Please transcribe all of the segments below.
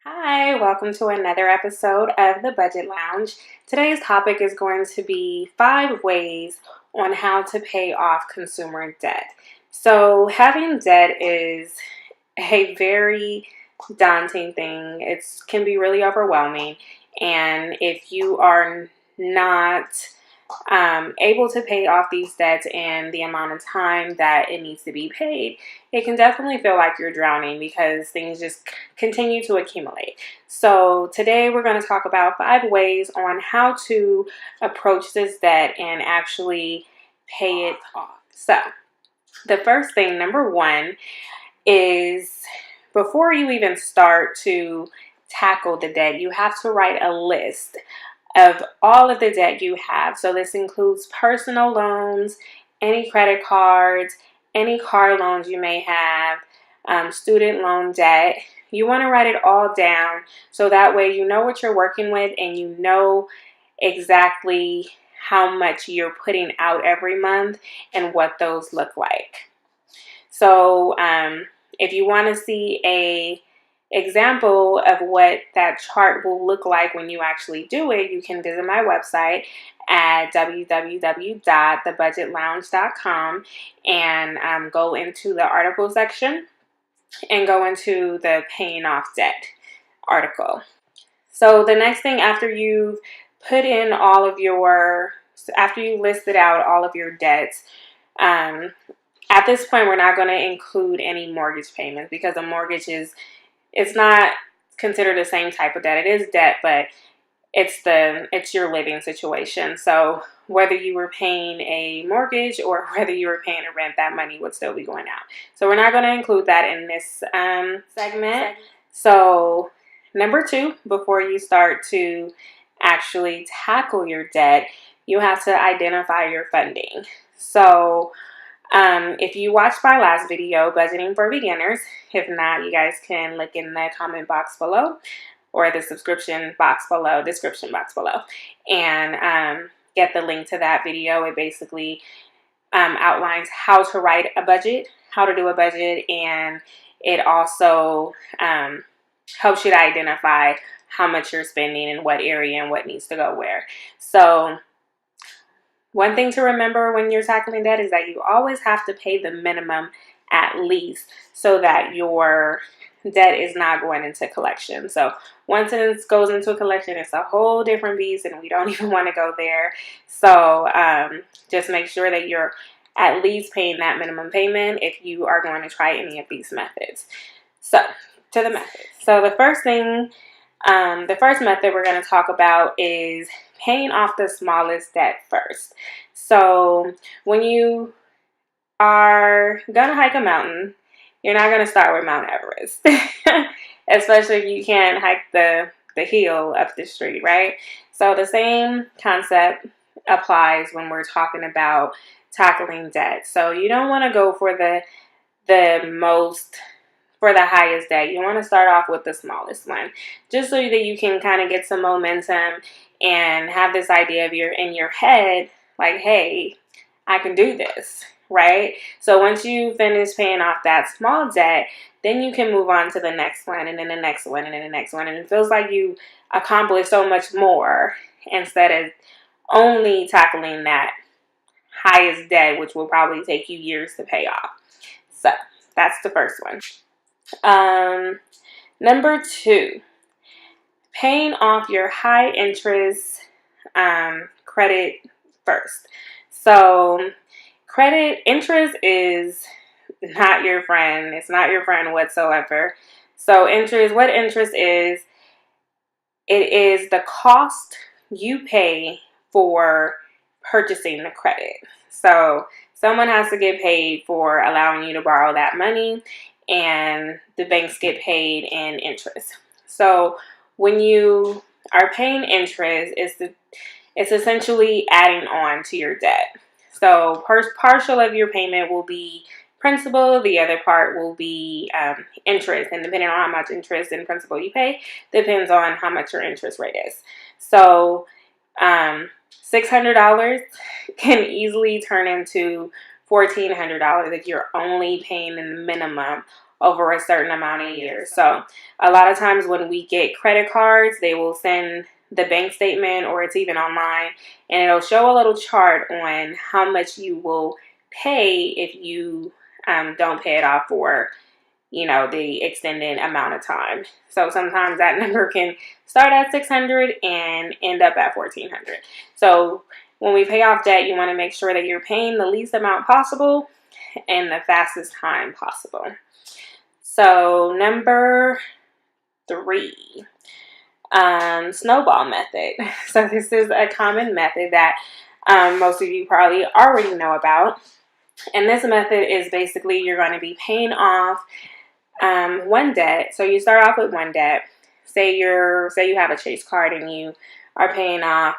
Hi, welcome to another episode of the Budget Lounge. Today's topic is going to be 5 ways on how to pay off consumer debt. So, having debt is a very daunting thing. It can be really overwhelming, and if you are not able to pay off these debts in the amount of time that it needs to be paid, it can definitely feel like you're drowning because things just continue to accumulate. So today we're going to talk about 5 ways on how to approach this debt and actually pay it off. So the first thing, number 1, is before you even start to tackle the debt, you have to write a list of all of the debt you have. So this includes personal loans, any credit cards, any car loans you may have, student loan debt. You want to write it all down so that way you know what you're working with and you know exactly how much you're putting out every month and what those look like. So if you want to see a example of what that chart will look like when you actually do it, you can visit my website at www.thebudgetlounge.com and go into the article section and go into the paying off debt article. So the next thing after you've put in after you listed out all of your debts, at this point we're not going to include any mortgage payments because a mortgage it's not considered the same type of debt. It is debt, but it's your living situation. So whether you were paying a mortgage or whether you were paying a rent, that money would still be going out. So we're not going to include that in this segment. So number 2, before you start to actually tackle your debt, you have to identify your funding. So if you watched my last video, Budgeting for Beginners, if not, you guys can look in the comment box below or the description box below, and get the link to that video. It basically outlines how to write a budget, how to do a budget, and it also helps you to identify how much you're spending in what area and what needs to go where. So one thing to remember when you're tackling debt is that you always have to pay the minimum at least so that your debt is not going into collection. So once it goes into collection, it's a whole different beast and we don't even want to go there. So just make sure that you're at least paying that minimum payment if you are going to try any of these methods. So to the methods. So the first method we're going to talk about is paying off the smallest debt first. So when you are going to hike a mountain, you're not going to start with Mount Everest, especially if you can't hike the hill up the street, right? So the same concept applies when we're talking about tackling debt. So you don't want to go for the highest debt. You want to start off with the smallest one, just so that you can kind of get some momentum and have this idea in your head, like, hey, I can do this, right? So once you finish paying off that small debt, then you can move on to the next one, and then the next one, and then the next one, and it feels like you accomplished so much more instead of only tackling that highest debt, which will probably take you years to pay off. So that's the first one. Number 2, paying off your high interest credit first. So credit interest is not your friend. It's not your friend whatsoever. So what interest is, it is the cost you pay for purchasing the credit. So someone has to get paid for allowing you to borrow that money, and the banks get paid in interest. So when you are paying interest, it's essentially adding on to your debt. So partial of your payment will be principal, the other part will be interest, and depending on how much interest and principal you pay, depends on how much your interest rate is. So $600 can easily turn into $1,400 if you're only paying the minimum over a certain amount of years. So a lot of times when we get credit cards, they will send the bank statement, or it's even online, and it'll show a little chart on how much you will pay if you don't pay it off for, the extended amount of time. So sometimes that number can start at $600 and end up at $1,400. So when we pay off debt, you want to make sure that you're paying the least amount possible in the fastest time possible. So number 3, snowball method. So this is a common method that most of you probably already know about. And this method is basically you're going to be paying off one debt. So you start off with one debt. Say you have a Chase card and you are paying off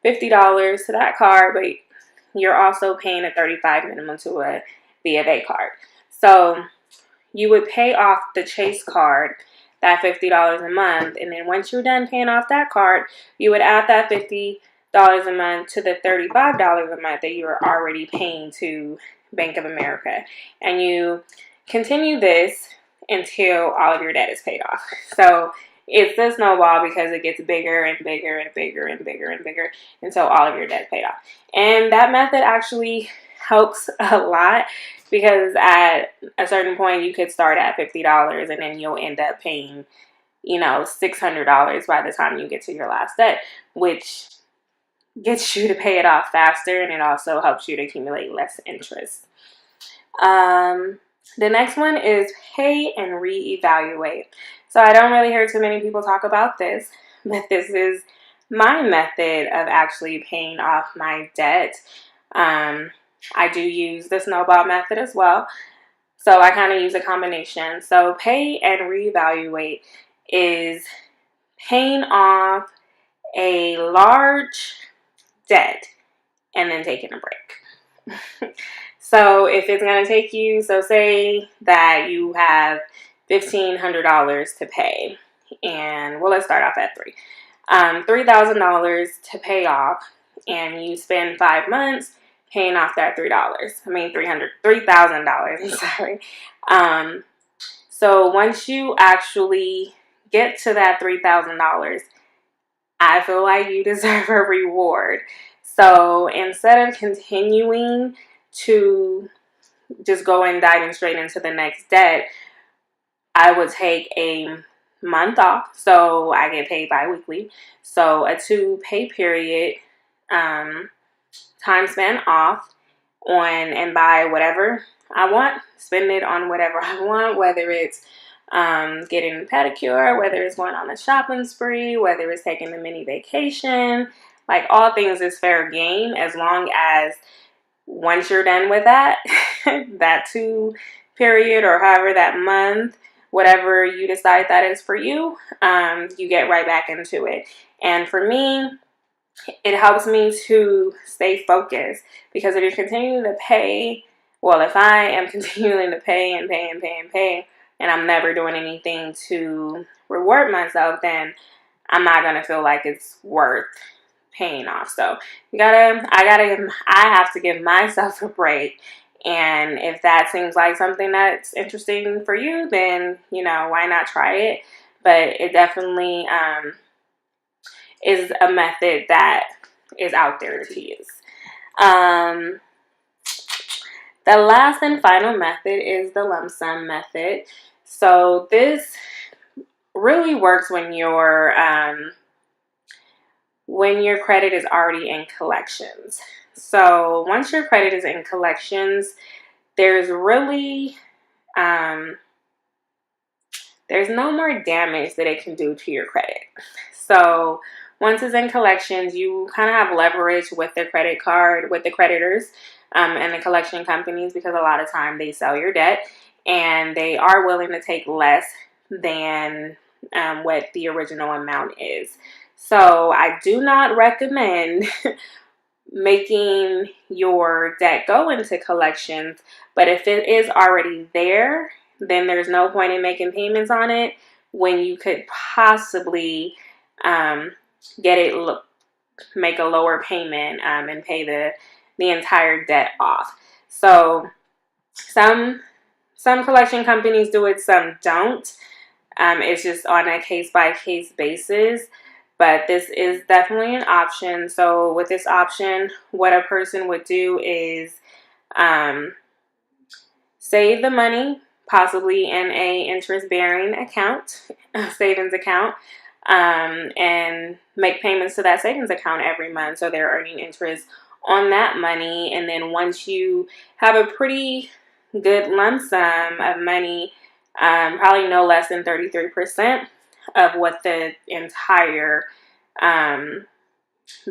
$50 to that card, but you're also paying a $35 minimum to a B of A card. So you would pay off the Chase card, that $50 a month, and then once you're done paying off that card, you would add that $50 a month to the $35 a month that you are already paying to Bank of America. And you continue this until all of your debt is paid off. So it's a snowball because it gets bigger and bigger and bigger and bigger and bigger until all of your debt is paid off. And that method actually helps a lot because at a certain point you could start at $50 and then you'll end up paying, $600 by the time you get to your last debt, which gets you to pay it off faster, and it also helps you to accumulate less interest. The next one is pay and reevaluate. So I don't really hear too many people talk about this, but this is my method of actually paying off my debt. I do use the snowball method as well. So I kind of use a combination. So pay and reevaluate is paying off a large debt and then taking a break. So if it's going to take you, so say that you have $1,500 to pay, and let's start off at $3,000 to pay off, and you spend 5 months paying off that $3,000. Sorry. So once you actually get to that $3,000, I feel like you deserve a reward. So instead of continuing to just go and diving straight into the next debt, I would take a month off. So I get paid bi-weekly. So a 2 pay period, time span off on and buy whatever I want, spend it on whatever I want, whether it's getting a pedicure, whether it's going on a shopping spree, whether it's taking a mini vacation. Like, all things is fair game as long as once you're done with that, that 2 period or however that month, whatever you decide that is for you, you get right back into it. And for me, it helps me to stay focused, because if you're continuing to pay, if I am continuing to pay and pay and pay and pay, and I'm never doing anything to reward myself, then I'm not going to feel like it's worth paying off. So I have to give myself a break. And if that seems like something that's interesting for you, then, why not try it? But it definitely is a method that is out there to use. The last and final method is the lump sum method. So this really works when your credit is already in collections. So once your credit is in collections, there's really there's no more damage that it can do to your credit. So once it's in collections, you kind of have leverage with the credit card, with the creditors and the collection companies, because a lot of time they sell your debt and they are willing to take less than what the original amount is. So I do not recommend making your debt go into collections, but if it is already there, then there's no point in making payments on it when you could possibly make a lower payment and pay the entire debt off. So some Some collection companies do it, some don't. It's just on a case-by-case basis, but this is definitely an option. So with this option, what a person would do is save the money, possibly in a interest-bearing account, savings account, and make payments to that savings account every month. So they're earning interest on that money. And then once you have a pretty good lump sum of money, probably no less than 33% of what the entire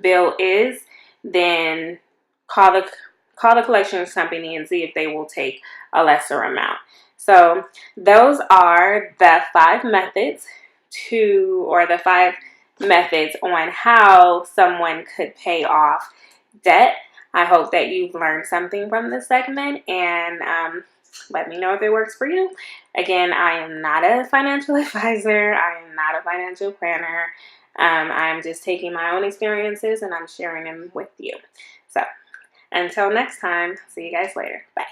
bill is, then call the collections company and see if they will take a lesser amount. So those are the 5 methods on how someone could pay off debt. I hope that you've learned something from this segment, and let me know if it works for you. Again, I am not a financial advisor. I am not a financial planner. I'm just taking my own experiences and I'm sharing them with you. So until next time, see you guys later. Bye.